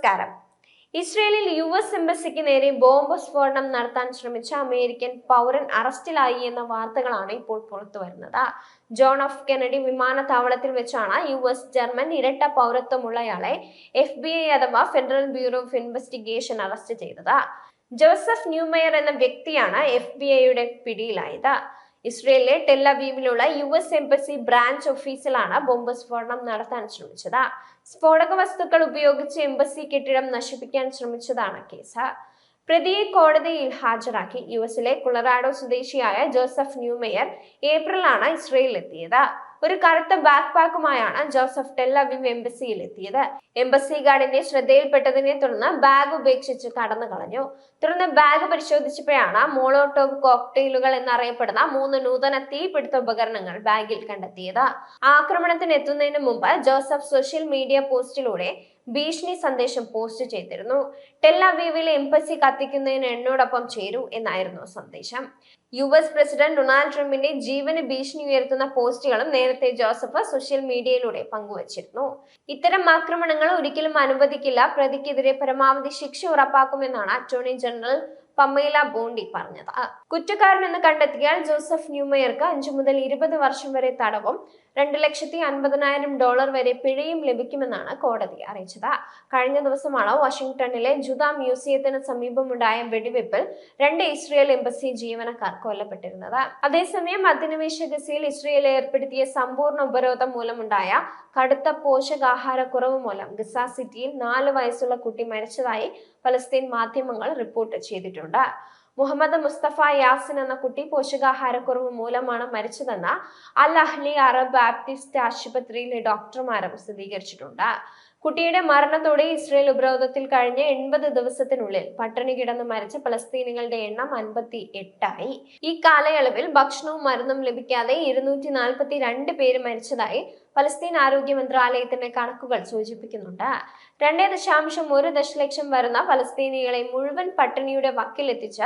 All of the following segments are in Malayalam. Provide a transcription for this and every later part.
നമസ്കാരം. ഇസ്രയേലിൽ US എംബസിക്ക് നേരെ ബോംബ് സ്ഫോടനം നടത്താൻ ശ്രമിച്ച അമേരിക്കൻ പൗരൻ അറസ്റ്റിലായി എന്ന വാർത്തകളാണ് ഇപ്പോൾ പുറത്തു വരുന്നത്. ജോൺ എഫ് കെന്നഡി വിമാനത്താവളത്തിൽ വെച്ചാണ് US ജർമ്മൻ ഇരട്ട പൗരത്വമുള്ളയാളെ FBI അഥവാ federal bureau of investigation arrest ചെയ്തത്. ജോസഫ് ന്യൂമെയർ എന്ന വ്യക്തിയാണ് FBIയുടെ പിടിയിലായത്. ഇസ്രയേലിലെ ടെൽ അവീവിലുള്ള US എംബസി ബ്രാഞ്ച് ഓഫീസിലാണ് ബോംബ് സ്ഫോടനം നടത്താൻ ശ്രമിച്ചത്. സ്ഫോടക വസ്തുക്കൾ ഉപയോഗിച്ച് എംബസി കെട്ടിടം നശിപ്പിക്കാൻ ശ്രമിച്ചതാണ് കേസ്. പ്രതിയെ കോടതിയിൽ ഹാജരാക്കി. യുഎസിലെ കൊളറാഡോ സ്വദേശിയായ ജോസഫ് ന്യൂമെയർ ഏപ്രിലാണ് ഇസ്രയേലിലെത്തിയത്. ഒരു കറുത്ത ബാക്ക് പാക്കുമായാണ് ജോസഫ് ടെൽ അവീവ് എംബസിയിൽ എത്തിയത്. എംബസി ഗാർഡിന്റെ ശ്രദ്ധയിൽപ്പെട്ടതിനെ തുടർന്ന് ബാഗ് ഉപേക്ഷിച്ച് കടന്നു കളഞ്ഞു. തുടർന്ന് ബാഗ് പരിശോധിച്ചപ്പോഴാണ് മോളോട്ടോവ് കോക്ടെയിലുകൾ എന്നറിയപ്പെടുന്ന 3 നൂതന തീപിടുത്ത ഉപകരണങ്ങൾ ബാഗിൽ കണ്ടെത്തിയത്. ആക്രമണത്തിന് എത്തുന്നതിന് മുമ്പ് ജോസഫ് സോഷ്യൽ മീഡിയ പോസ്റ്റിലൂടെ ഭീഷണി സന്ദേശം പോസ്റ്റ് ചെയ്തിരുന്നു. ടെൽ അവീവിലെ എംബസി കത്തിക്കുന്നതിന് എന്നോടൊപ്പം ചേരൂ എന്നായിരുന്നു സന്ദേശം. US പ്രസിഡന്റ് ഡൊണാൾഡ് ട്രംപിന്റെ ജീവന് ഭീഷണി ഉയർത്തുന്ന പോസ്റ്റുകളും നേരത്തെ ജോസഫ് സോഷ്യൽ മീഡിയയിലൂടെ പങ്കുവച്ചിരുന്നു. ഇത്തരം ആക്രമണങ്ങൾ ഒരിക്കലും അനുവദിക്കില്ല, പ്രതിക്കെതിരെ പരമാവധി ശിക്ഷ ഉറപ്പാക്കുമെന്നാണ് അറ്റോർണി ജനറൽ പമേല ബോണ്ടി പറഞ്ഞത്. കുറ്റക്കാരനെന്ന് കണ്ടെത്തിയാൽ ജോസഫ് ന്യൂമെയർക്ക് 5 മുതൽ 20 വർഷം വരെ തടവും $250,000 വരെ പിഴയും ലഭിക്കുമെന്നാണ് കോടതി അറിയിച്ചത്. കഴിഞ്ഞ ദിവസമാണ് വാഷിംഗ്ടണിലെ ജുദ മ്യൂസിയത്തിന് സമീപമുണ്ടായ വെടിവെപ്പിൽ 2 ഇസ്രയേൽ എംബസി ജീവനക്കാർ കൊല്ലപ്പെട്ടിരുന്നത്. അതേസമയം അധിനിവേശ ഗസയിൽ ഇസ്രയേൽ ഏർപ്പെടുത്തിയ സമ്പൂർണ്ണ ഉപരോധം മൂലമുണ്ടായ കടുത്ത പോഷകാഹാരക്കുറവ് മൂലം ഗസ സിറ്റിയിൽ 4 വയസ്സുള്ള കുട്ടി മരിച്ചതായി ഫലസ്തീൻ മാധ്യമങ്ങൾ റിപ്പോർട്ട് ചെയ്തിട്ടുണ്ട്. മുഹമ്മദ് മുസ്തഫ യാസിൻ എന്ന കുട്ടി പോഷകാഹാരക്കുറവ് മൂലമാണ് മരിച്ചതെന്ന് അൽ അഹ്ലി അറബ് ബാപ്റ്റിസ്റ്റ് ആശുപത്രിയിലെ ഡോക്ടർമാരും സ്ഥിരീകരിച്ചിട്ടുണ്ട്. കുട്ടിയുടെ മരണത്തോടെ ഇസ്രയേൽ ഉപരോധത്തിൽ കഴിഞ്ഞ 80 ദിവസത്തിനുള്ളിൽ പട്ടിണി കിടന്ന് മരിച്ച ഫലസ്തീനികളുടെ എണ്ണം 58 ആയി. ഈ കാലയളവിൽ ഭക്ഷണവും മരുന്നും ലഭിക്കാതെ 242 പേര് മരിച്ചതായി ഫലസ്തീൻ ആരോഗ്യ മന്ത്രാലയത്തിന്റെ കണക്കുകൾ സൂചിപ്പിക്കുന്നുണ്ട്. 2.1 ദശലക്ഷം വരുന്ന ഫലസ്തീനികളെ മുഴുവൻ പട്ടിണിയുടെ വക്കിലെത്തിച്ച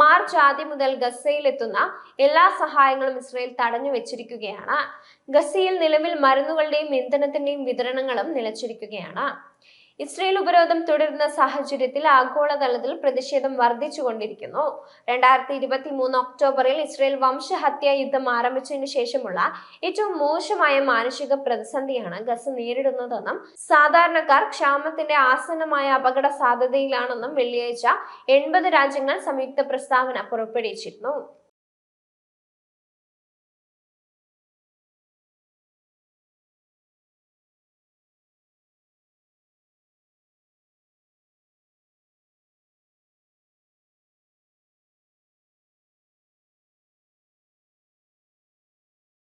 മാർച്ച് ആദ്യം മുതൽ ഗസയിലെത്തുന്ന എല്ലാ സഹായങ്ങളും ഇസ്രയേൽ തടഞ്ഞു വെച്ചിരിക്കുകയാണ്. ഗസയിൽ നിലവിൽ മരുന്നുകളുടെയും ഇന്ധനത്തിന്റെയും വിതരണങ്ങളും നിലച്ചിരിക്കുകയാണ്. ഇസ്രയേൽ ഉപരോധം തുടരുന്ന സാഹചര്യത്തിൽ ആഗോളതലത്തിൽ പ്രതിഷേധം വർദ്ധിച്ചുകൊണ്ടിരിക്കുന്നു. 2023 ഒക്ടോബറിൽ ഇസ്രയേൽ വംശഹത്യാ യുദ്ധം ആരംഭിച്ചതിന് ശേഷമുള്ള ഏറ്റവും മോശമായ മാനുഷിക പ്രതിസന്ധിയാണ് ഗസ നേരിടുന്നതെന്നും സാധാരണക്കാർ ക്ഷാമത്തിന്റെ ആസന്നമായ അപകട സാധ്യതയിലാണെന്നും വെള്ളിയാഴ്ച 80 രാജ്യങ്ങൾ സംയുക്ത പ്രസ്താവന പുറപ്പെടുവിച്ചിരുന്നു.